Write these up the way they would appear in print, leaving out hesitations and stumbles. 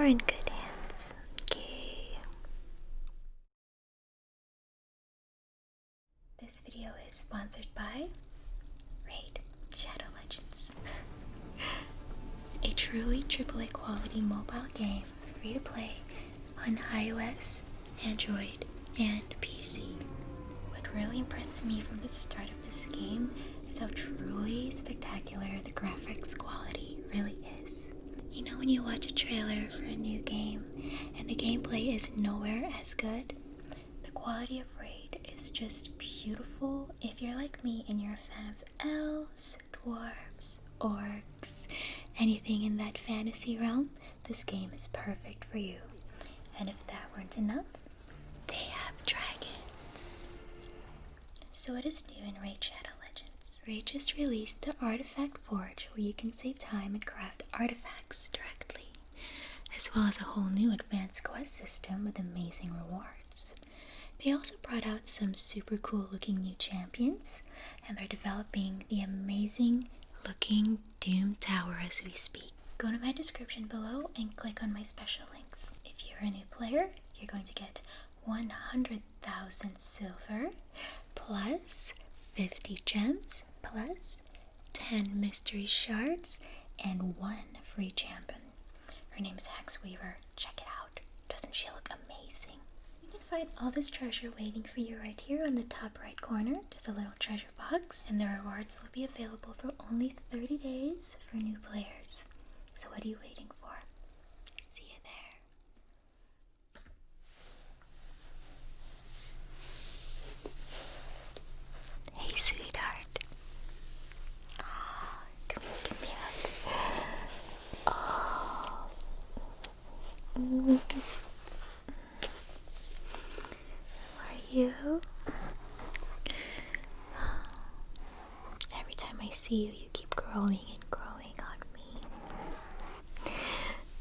are in good hands. Okay. This video is sponsored by Raid Shadow Legends. A truly AAA quality mobile game, free to play on iOS, Android, and PC. What really impressed me from the start of this game is how truly spectacular the graphics quality really is. You know when you watch a trailer for a new game and the gameplay is nowhere as good? The quality of Raid is just beautiful. If you're like me and you're a fan of elves, dwarves, orcs, anything in that fantasy realm, this game is perfect for you. And if that weren't enough, they have dragons. So what is new in Raid Shadow Legends? Raid just released the Artifact Forge, where you can save time and craft artifacts directly, as well as a whole new advanced quest system with amazing rewards. They also brought out some super cool looking new champions, and they're developing the amazing looking Doom Tower as we speak. Go to my description below and click on my special links. If you're a new player, you're going to get 100,000 silver, plus 50 gems, plus 10 mystery shards, and 1 free champion. Her name is Hexweaver. Check it out. Doesn't she look amazing? You can find all this treasure waiting for you right here on the top right corner. There's a little treasure box, and the rewards will be available for only 30 days for new players. So what are you waiting for? See you there. Hey, sweetheart. Oh, come here, give me a hug. Oh. Are you? Every time I see you, you keep growing and growing on me.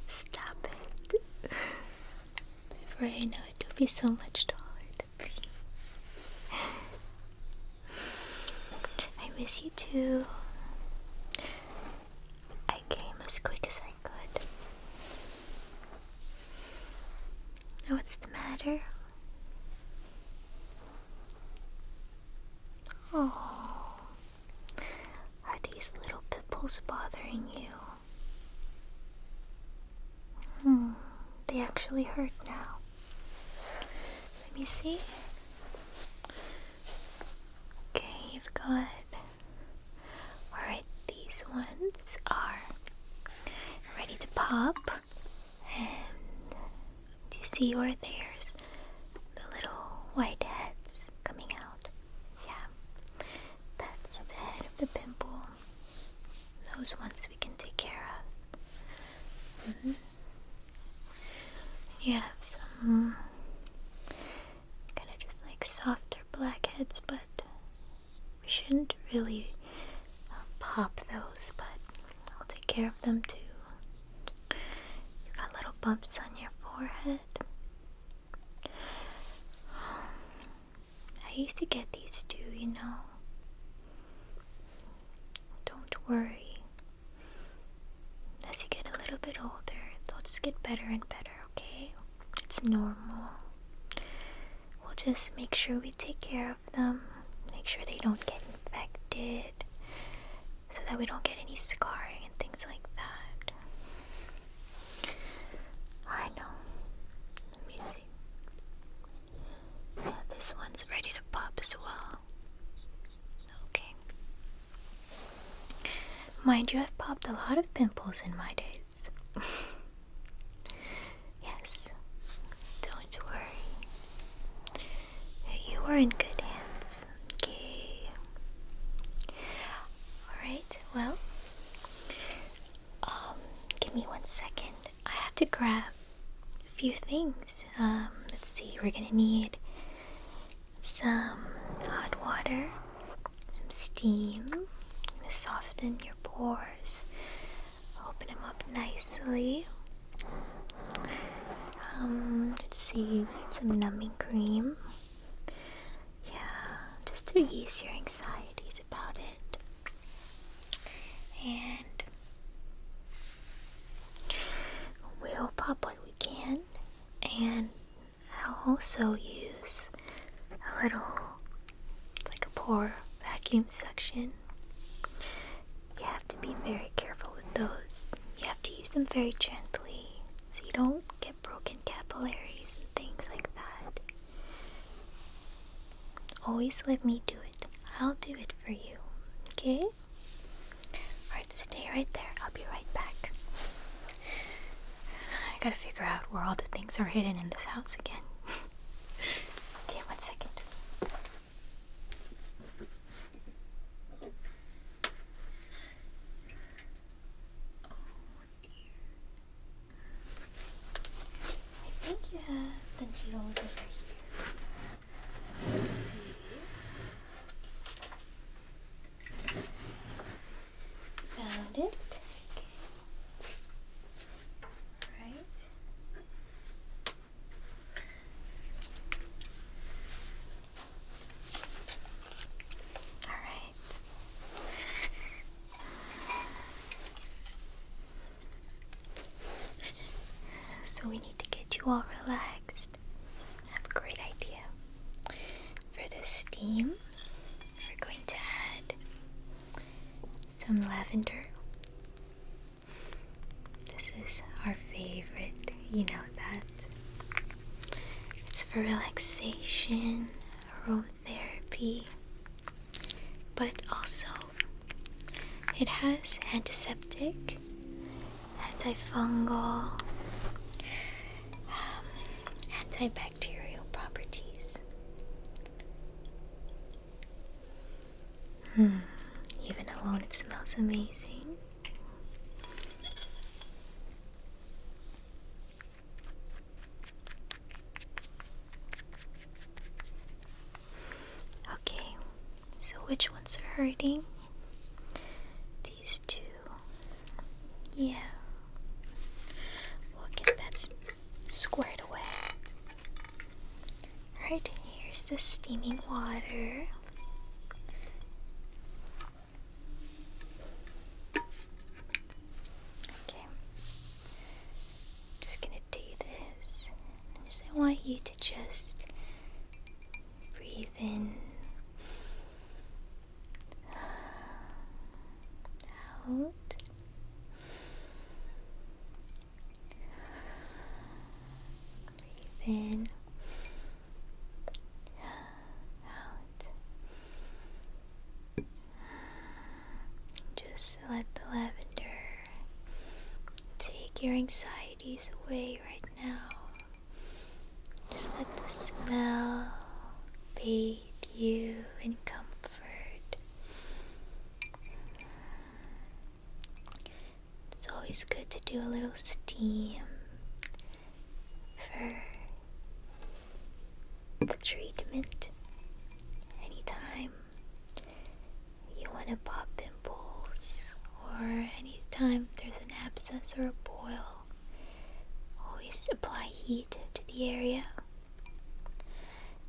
Stop it. Before I know it, you'll be so much taller than me. I miss you too. I came as quick as I could. What's the matter? Oh, are these little pimples bothering you? They actually hurt now. Let me see. Okay, you've got... Alright, these ones are ready to pop. And do you see where there's the little white heads coming out? Yeah, that's the head of the pimple. Those ones we can take care of. You have some kind of just like softer blackheads, but we shouldn't really pop those, but I'll take care of them too. You got little bumps on your forehead. I used to get these too, you know. Don't worry. As you get a little bit older, they'll just get better and better, okay? It's normal. We'll just make sure we take care of them, make sure they don't get infected, so that we don't get any scarring and things like that. I know. Let me see. Yeah, this one's ready to pop as well. Okay. Mind you, I've popped a lot of pimples in my days. Yes. Don't worry. You are in good hands. Okay. Alright, well, give me 1 second. I have to grab a few things. Let's see, we're gonna need some hot water, some steam to soften your pores, open them up nicely. Let's see, we need some numbing cream. Yeah, just to ease your anxieties about it. And we'll we'll pop what we can, and I'll also use a little, like a Pore vacuum suction. You have to be very careful with those. You have to use them very gently so you don't get broken capillaries and things like that. Always let me do it. I'll do it for you, okay? Alright, stay right there. I'll be right back. I gotta figure out where all the things are hidden in this house again. Okay, 1 second. I think you have the needles over here. Let's see. Found it. Okay. Right. Alright. So we need to get you all relaxed. I have a great idea. For the steam, we're going to add some lavender. This is our favorite, you know that. It's for relaxation, aromatherapy, but also it has antiseptic, antifungal, antibacterial properties. Even alone it smells amazing. Okay, so which ones are hurting? These two. Yeah. We'll get that squared away. Alright, here's the steaming water. Okay. I'm just gonna do this. So I want you to just breathe in, out. Breathe in, out. Just let the lavender take your anxieties away right now. Just let the smell bathe you in comfort. It's always good to do a little steam for the treatment. Anytime you want to pop pimples, or anytime there's an abscess or a boil, always apply heat to the area.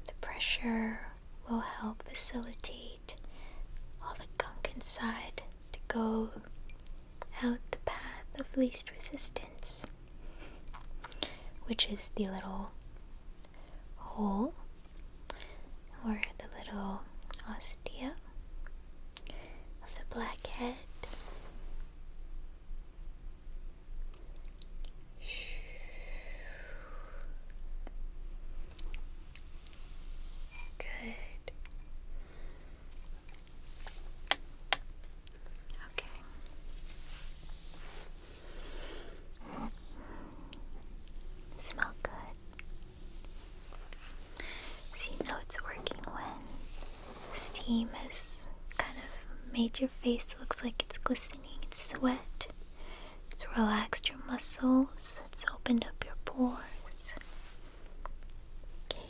The pressure will help facilitate all the gunk inside to go out the path of least resistance, which is the little hole or the little ostia of the blackhead. Good. Okay. Smell good. So you know it's working when the steam has kind of made your face looks like it's glistening. It's sweat. It's relaxed your muscles. It's opened up your pores. Okay.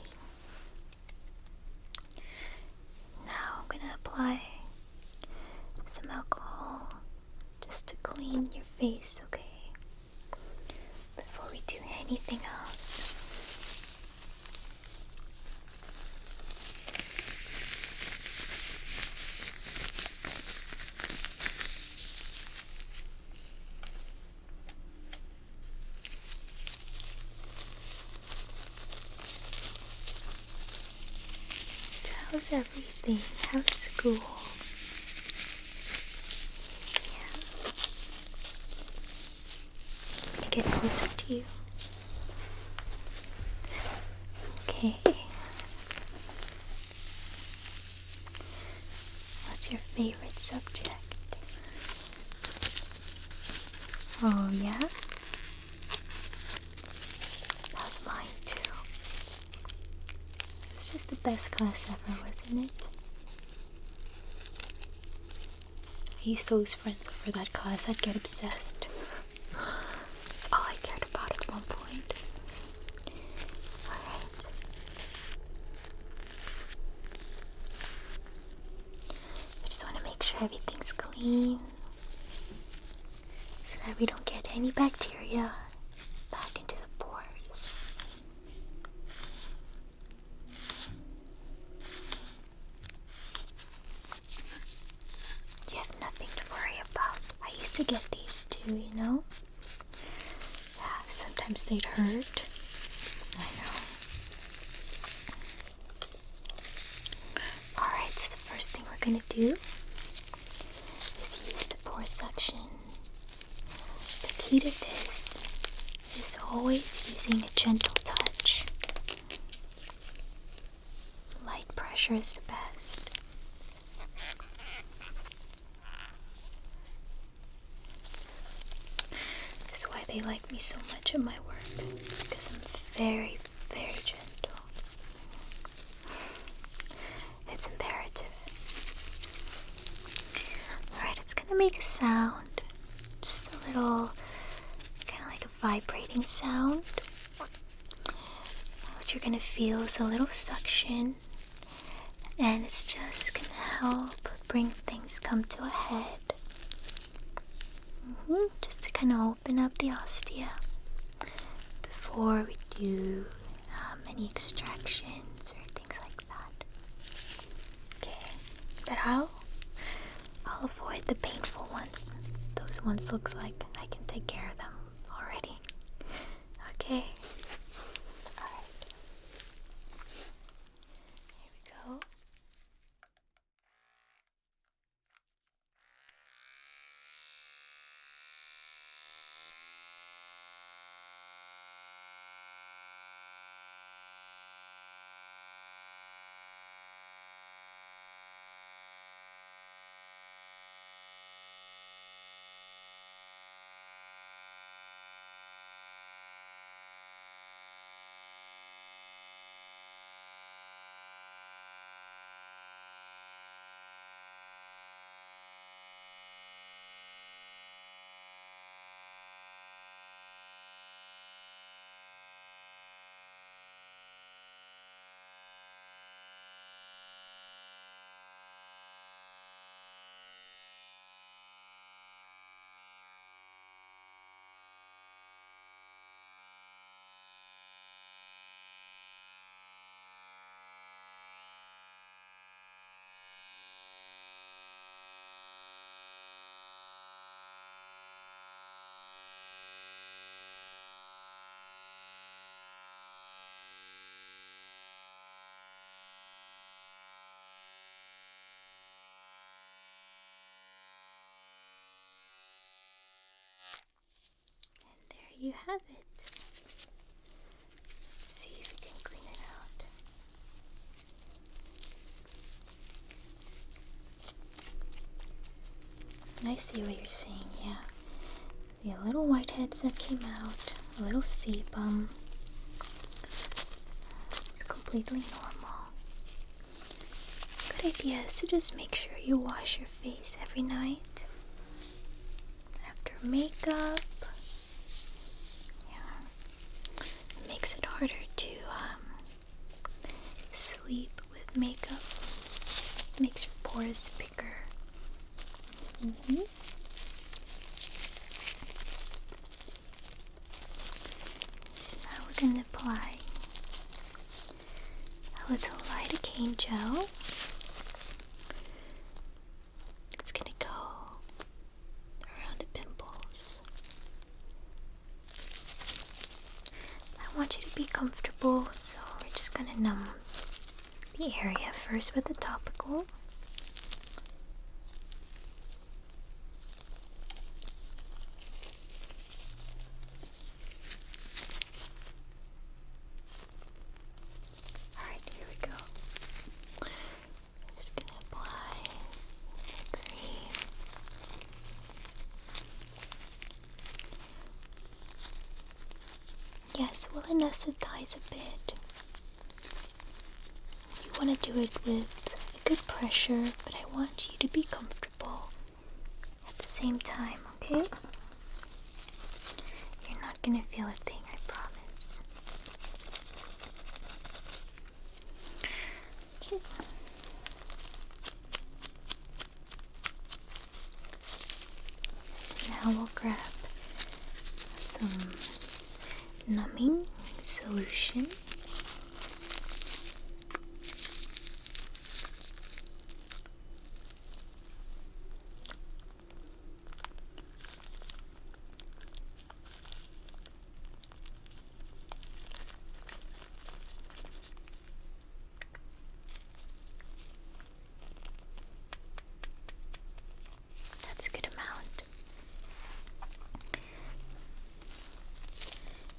Now I'm gonna apply some alcohol just to clean your face, okay? Before we do anything else. How's everything? How's school? Yeah. Let me get closer to you. Okay. What's your favorite subject? Oh, yeah? That's mine too. It's just the best class ever, wasn't it? I used to lose friends over that class. I'd get obsessed. That's all I cared about at one point. Alright. I just want to make sure everything's clean so that we don't get any bacteria back into the pores. You have nothing to worry about. I used to get these too, you know? Yeah, sometimes they'd hurt. I know. Alright, so the first thing we're gonna do is use the pore suction. The key to this is always using a gentle touch. Light pressure is the best. That's why they like me so much at my work, because I'm very, very gentle. It's imperative. Alright, it's gonna make a sound. Just a little, kind of like a vibrating sound. What you're gonna feel is a little suction, and it's just gonna help bring things come to a head. Just to kind of open up the ostia before we do any extractions or things like that. Okay, but I'll avoid the painful ones. Those ones looks like I can take care of them already. Okay. Alright. Here we go. There you have it. Let's see if we can clean it out. I see what you're saying, yeah. The little whiteheads that came out, a little sebum. It's completely normal. Good idea is to just make sure you wash your face every night. After makeup. It makes it harder to sleep with makeup. It makes your pores bigger. So now we're going to apply a little lidocaine gel. It's going to go around the pimples. I want you to be comfortable, so we're just gonna numb the area first with the topical. Alright, here we go. I'm just gonna apply the cream. Yes, we'll anesthetize a bit. You want to do it with a good pressure, but I want you to be comfortable at the same time, okay? You're not gonna feel a thing, I promise. Okay. So now we'll grab some numbing solution. That's a good amount.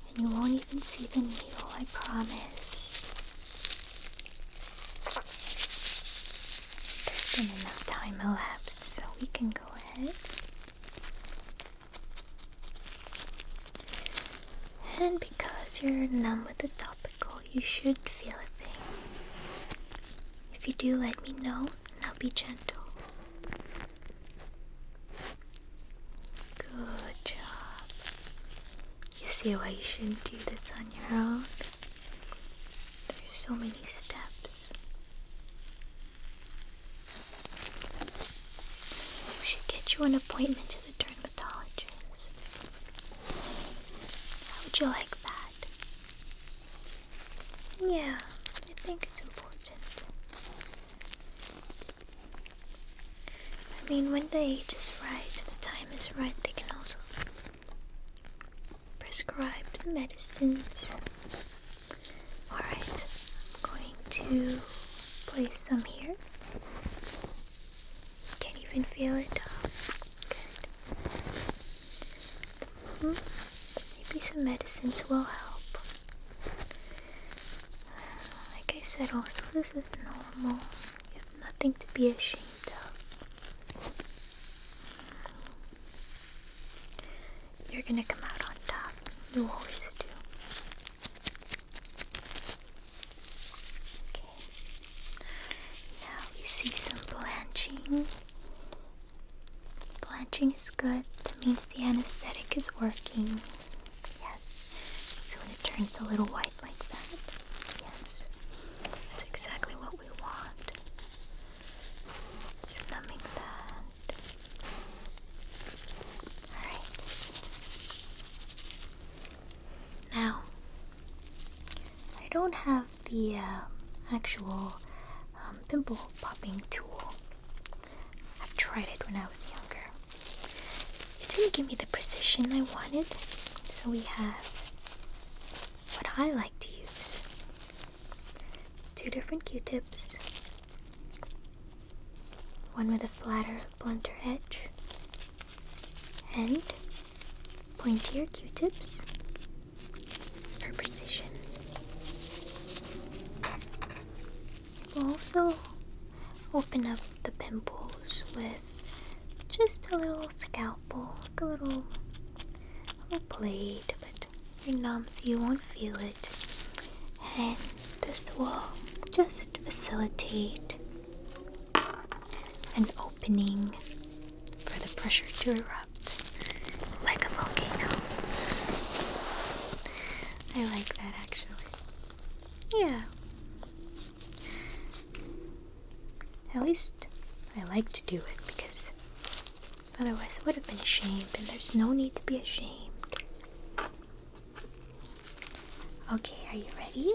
And you won't even see the needle, I promise. There's been enough time elapsed, so we can go ahead. And because you're numb with the topical, you should feel a thing. If you do, let me know, and I'll be gentle. Good job. You see why you shouldn't do this on your own? There's so many steps. We should get you an appointment to the dermatologist. How would you like that? Yeah, I think it's important. I mean, when the age is right, the time is right, they can also prescribe some medicines. Alright, I'm going to place some here. Can't even feel it. Good. Maybe some medicines will help. Like I said, also, this is normal. You have nothing to be ashamed of. You're gonna come out on top. You always do. Okay. Now we see some blanching. Blanching is good. That means the anesthetic is working. Yes. So when it turns a little white like that, yes, that's exactly what we want. Just numbing that. Alright. Now, I don't have the actual pimple popping tool. I've tried it when I was younger. It didn't give me the precision I wanted, so we have what I like to use. 2 different Q-tips. One with a flatter, blunter edge, and pointier Q-tips for precision. We'll also open up the pimples with just a little scalpel, like a little blade, but you're numb so you won't feel it. And this will just facilitate an opening for the pressure to erupt like a volcano. I like that actually. Yeah. At least I like to do it because otherwise I would have been ashamed, and there's no need to be ashamed. Okay, are you ready?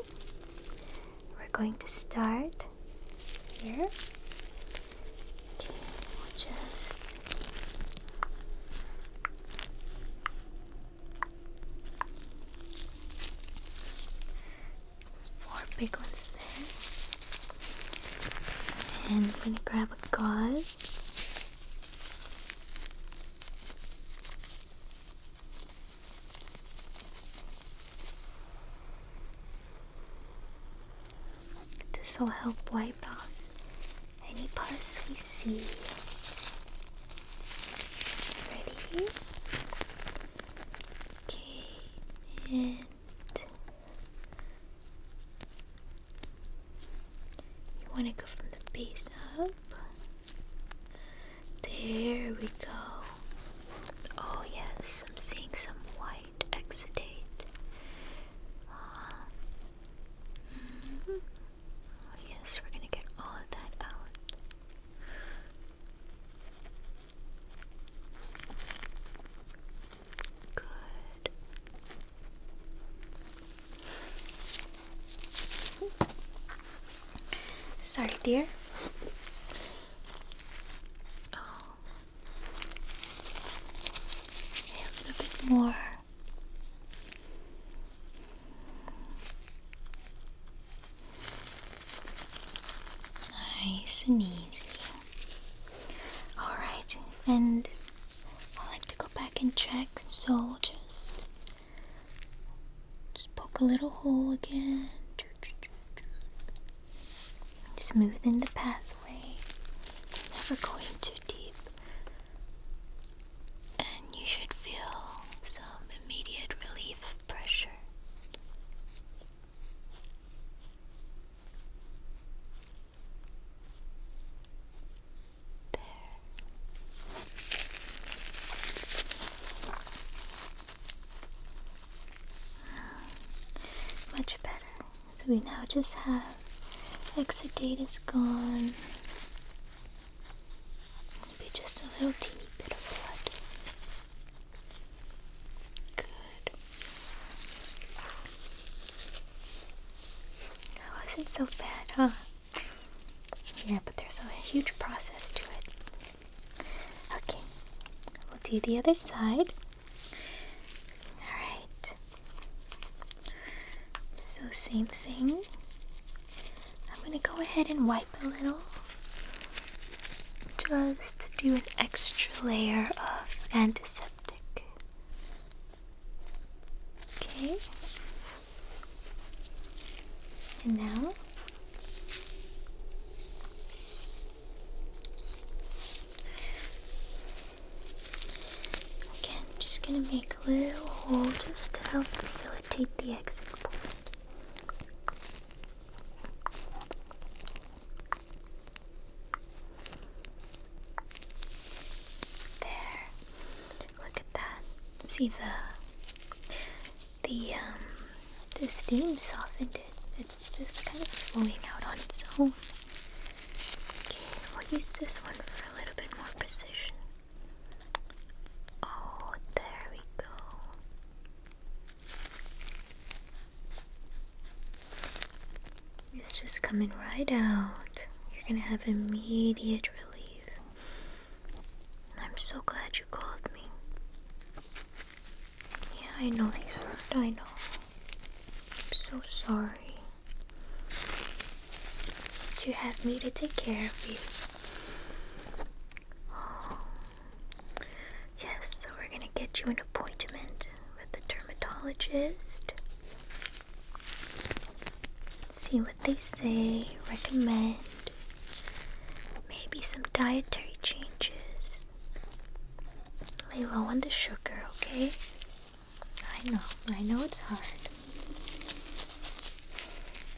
We're going to start here. Okay, we'll just four big ones there. And I'm gonna grab a gauze. This will help wipe off any pus we see. Ready? Okay, and you want to go from the base up. There we go. Oh yes, I'm seeing some white exudate. Oh yes, we're gonna get all of that out. Good. Sorry, dear. Oh. Okay, a little bit more. Nice and easy. Alright, and I like to go back and check, so just poke a little hole again. Smoothing the pathway, never going too deep. And you should feel some immediate relief of pressure. Much better. So we now just have exudate is gone. Maybe just a little teeny bit of blood. Good. That wasn't so bad, huh? Yeah, but there's a huge process to it. Okay, we'll do the other side. Alright. So same thing. I'm going to go ahead and wipe a little, just to do an extra layer of antiseptic. Okay. And now, again, I'm just going to make a little hole just to help facilitate the exit point. See the steam softened it. It's just kind of flowing out on its own. Okay, we'll use this one for a little bit more precision. Oh, there we go. It's just coming right out. You're gonna have immediate relief. I'm so glad you called me. I know these hurt, I know. I'm so sorry to have me to take care of you. Oh. Yes, so we're gonna get you an appointment with the dermatologist. See what they say, recommend. Maybe some dietary changes. Lay low on the sugar, okay? I know it's hard,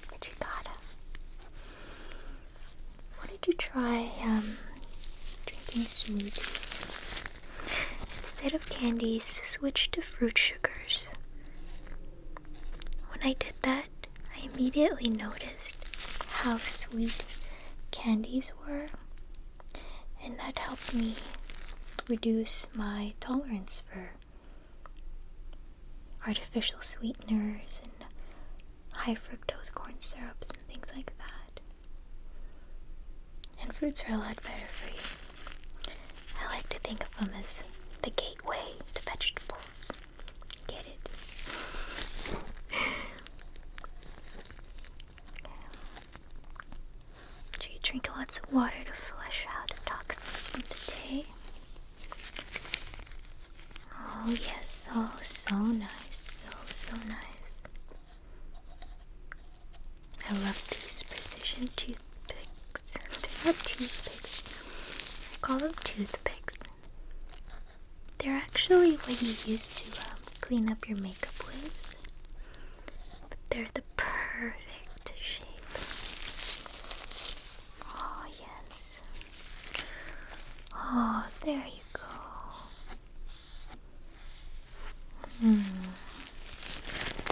but you gotta. Why don't you try drinking smoothies? Instead of candies, switch to fruit sugars. When I did that, I immediately noticed how sweet candies were, and that helped me reduce my tolerance for artificial sweeteners and high fructose corn syrups and things like that. And fruits are a lot better for you. I like to think of them as the gateway to vegetables. Get it? So you drink lots of water to flush out the toxins from the day. Oh yes, oh so nice, so nice. I love these precision toothpicks. They're not toothpicks, I call them toothpicks. They're actually what you use to clean up your makeup with, but they're the perfect shape. Oh yes. Oh, there you go.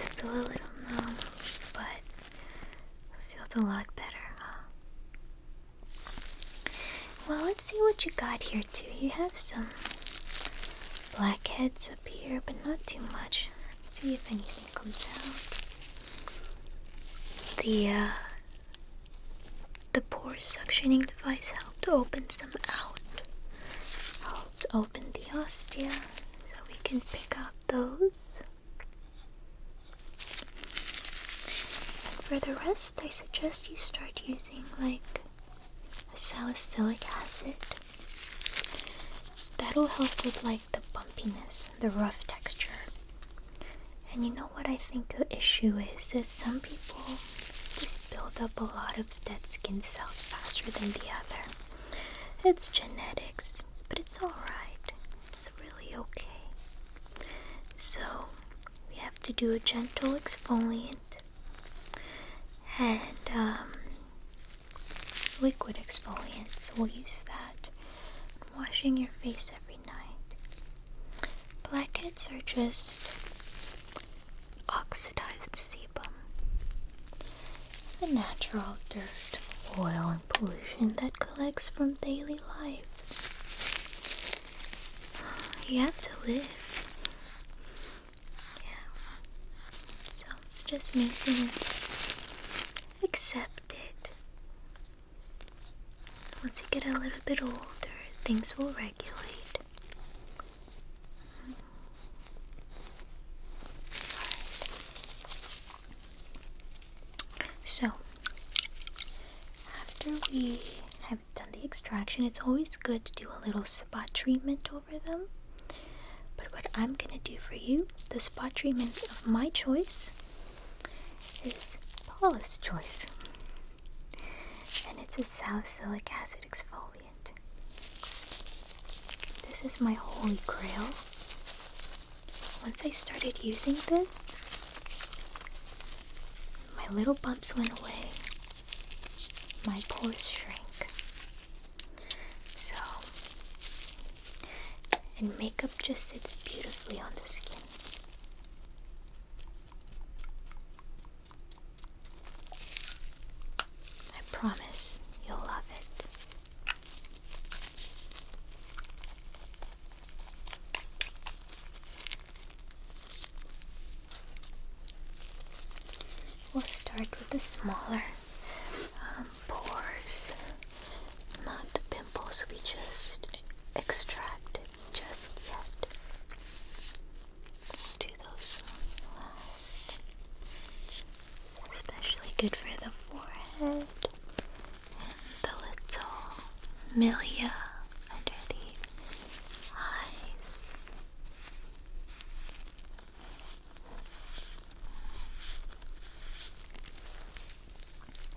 Still a little numb, but feels a lot better, huh? Well, let's see what you got here too. You have some blackheads up here, but not too much. Let's see if anything comes out. The pore suctioning device helped open some out. Helped open the ostia, so we can pick out those. And for the rest, I suggest you start using like a salicylic acid. That'll help with like the bumpiness, the rough texture. And you know what I think the issue is some people just build up a lot of dead skin cells faster than the other. It's genetics, but it's alright. It's really okay. So, we have to do a gentle exfoliant and liquid exfoliant. So we'll use that. Washing your face every night. Blackheads are just oxidized sebum. The natural dirt, oil, and pollution that collects from daily life. You have to live. Yeah. So it's just maintenance. Accept it. Once you get a little bit older, things will regulate. So, after we have done the extraction, it's always good to do a little spot treatment over them. But what I'm gonna do for you, the spot treatment of my choice, is Paula's choice. And it's a salicylic acid exfoliant. This is my holy grail. Once I started using this, my little bumps went away. My pores shrank. So, and makeup just sits beautifully on the skin. I promise you'll love it. We'll start with the smaller pores, not the pimples we just extracted just yet. We'll do those last. Especially good for the forehead and the little milia under the eyes.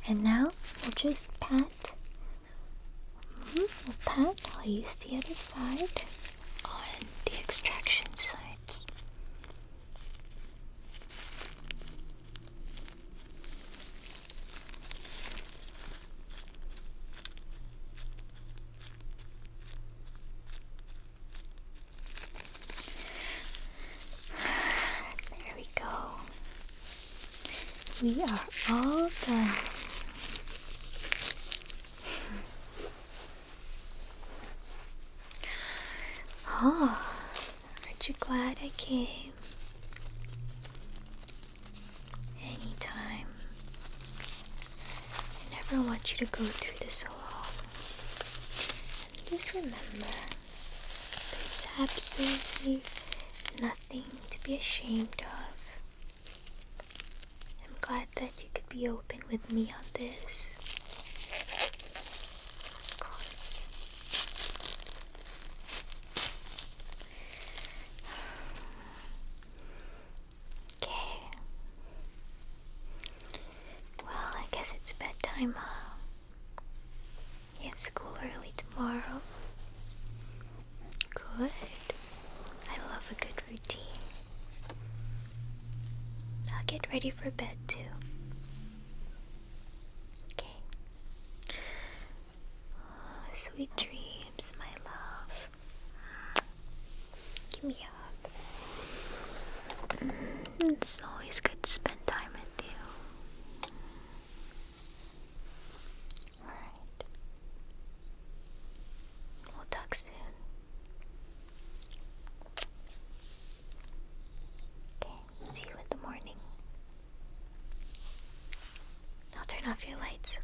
And now we'll just pat. We'll pat. I'll use the other side on the extraction sides. There we go. We are all done. Oh, aren't you glad I came? Anytime. I never want you to go through this alone. And just remember, there's absolutely nothing to be ashamed of. I'm glad that you could be open with me on this. time, huh? You have school early tomorrow. Good. I love a good routine. I'll get ready for bed too. Okay. Sweet dreams, my love. Give me a hug. It's always good to spend time with you. Alright. We'll talk soon. Okay, see you in the morning. I'll turn off your lights,